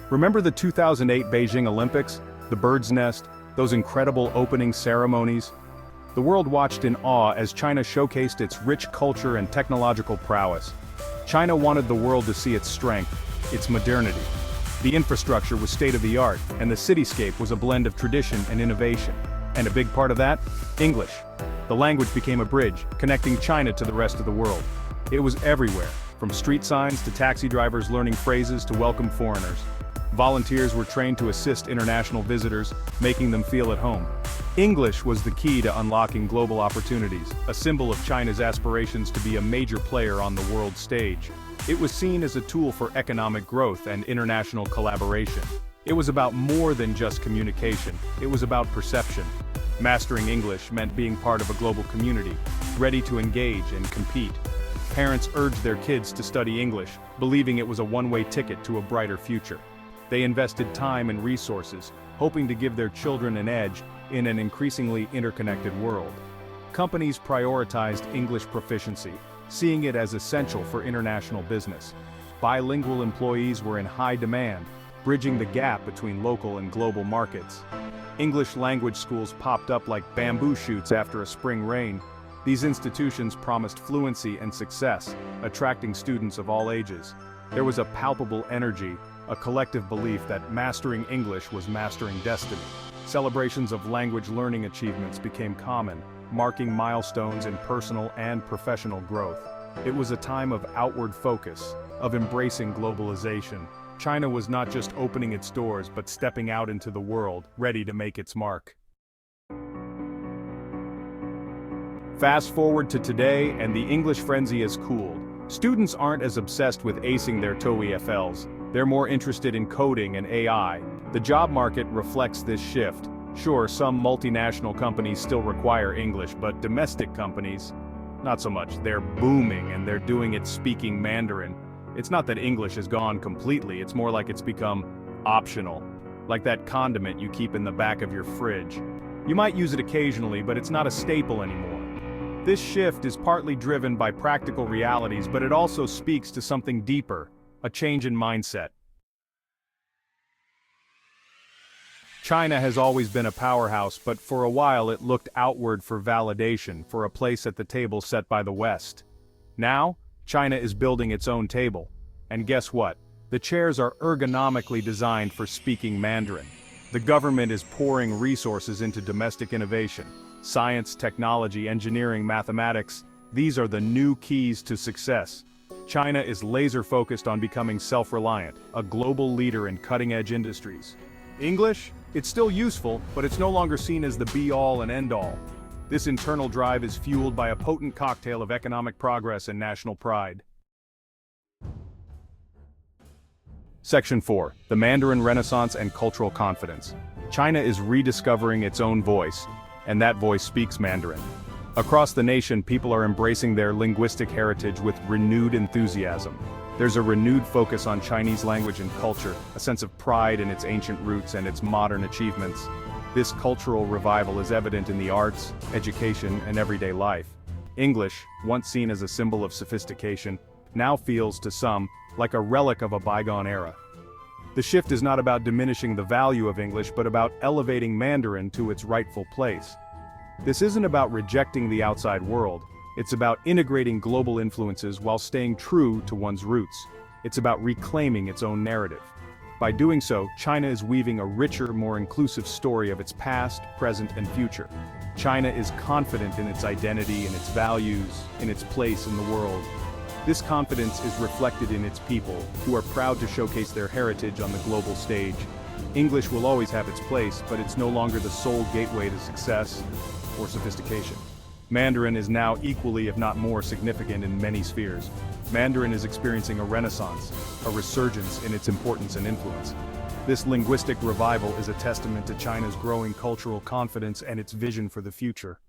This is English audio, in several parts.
Remember the 2008 Beijing Olympics? The bird's nest? Those incredible opening ceremonies? The world watched in awe as China showcased its rich culture and technological prowess. China wanted the world to see its strength, its modernity. The infrastructure was state-of-the-art, and the cityscape was a blend of tradition and innovation. And a big part of that? English. The language became a bridge, connecting China to the rest of the world. It was everywhere, from street signs to taxi drivers learning phrases to welcome foreigners. Volunteers were trained to assist international visitors, making them feel at home. English was the key to unlocking global opportunities, a symbol of China's aspirations to be a major player on the world stage. It was seen as a tool for economic growth and international collaboration. It was about more than just communication, it was about perception. Mastering English meant being part of a global community, ready to engage and compete. Parents urged their kids to study English, believing it was a one-way ticket to a brighter future. They invested time and resources, hoping to give their children an edge in an increasingly interconnected world. Companies prioritized English proficiency, seeing it as essential for international business. Bilingual employees were in high demand, bridging the gap between local and global markets. English language schools popped up like bamboo shoots after a spring rain. These institutions promised fluency and success, attracting students of all ages. There was a palpable energy, a collective belief that mastering English was mastering destiny. Celebrations of language learning achievements became common, marking milestones in personal and professional growth. It was a time of outward focus, of embracing globalization. China was not just opening its doors but stepping out into the world, ready to make its mark. Fast forward to today, and the English frenzy has cooled. Students aren't as obsessed with acing their TOEFLs. They're more interested in coding and AI. The job market reflects this shift. Sure, some multinational companies still require English, but domestic companies, not so much. They're booming, and they're doing it speaking Mandarin. It's not that English is gone completely, it's more like it's become optional. Like that condiment you keep in the back of your fridge. You might use it occasionally, but it's not a staple anymore. This shift is partly driven by practical realities, but it also speaks to something deeper, a change in mindset. China has always been a powerhouse, but for a while it looked outward for validation, for a place at the table set by the West. Now, China is building its own table. And guess what? The chairs are ergonomically designed for speaking Mandarin. The government is pouring resources into domestic innovation. Science, technology, engineering, mathematics, these are the new keys to success. China is laser-focused on becoming self-reliant, a global leader in cutting-edge industries. English? It's still useful, but it's no longer seen as the be-all and end-all. This internal drive is fueled by a potent cocktail of economic progress and national pride. Section 4. The Mandarin Renaissance and Cultural Confidence. China is rediscovering its own voice, and that voice speaks Mandarin. Across the nation, people are embracing their linguistic heritage with renewed enthusiasm. There's a renewed focus on Chinese language and culture, a sense of pride in its ancient roots and its modern achievements. This cultural revival is evident in the arts, education, and everyday life. English, once seen as a symbol of sophistication, now feels to some like a relic of a bygone era. The shift is not about diminishing the value of English, but about elevating Mandarin to its rightful place. This isn't about rejecting the outside world, it's about integrating global influences while staying true to one's roots. It's about reclaiming its own narrative. By doing so, China is weaving a richer, more inclusive story of its past, present, and future. China is confident in its identity, in its values, in its place in the world. This confidence is reflected in its people, who are proud to showcase their heritage on the global stage. English will always have its place, but it's no longer the sole gateway to success or sophistication. Mandarin is now equally, if not more, significant in many spheres. Mandarin is experiencing a renaissance, a resurgence in its importance and influence. This linguistic revival is a testament to China's growing cultural confidence and its vision for the future.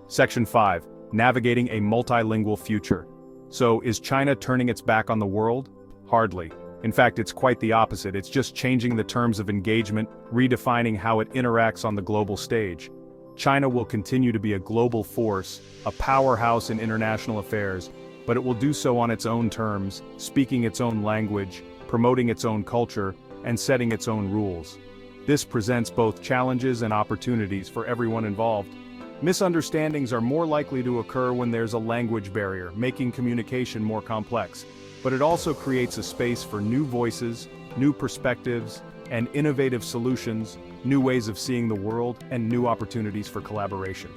Section 5. Navigating a multilingual future. So, is China turning its back on the world? Hardly. In fact, it's quite the opposite. It's just changing the terms of engagement, redefining how it interacts on the global stage. China will continue to be a global force, a powerhouse in international affairs, but it will do so on its own terms, speaking its own language, promoting its own culture, and setting its own rules. This presents both challenges and opportunities for everyone involved. Misunderstandings are more likely to occur when there's a language barrier, making communication more complex, but it also creates a space for new voices, new perspectives, and innovative solutions, new ways of seeing the world, and new opportunities for collaboration.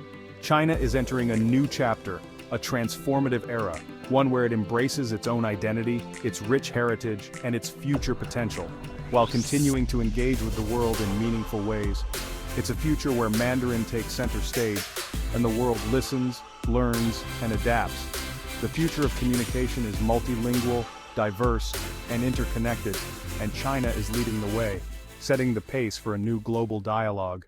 China is entering a new chapter, a transformative era, one where it embraces its own identity, its rich heritage, and its future potential, while continuing to engage with the world in meaningful ways. It's a future where Mandarin takes center stage, and the world listens, learns, and adapts. The future of communication is multilingual, diverse, and interconnected, and China is leading the way, setting the pace for a new global dialogue.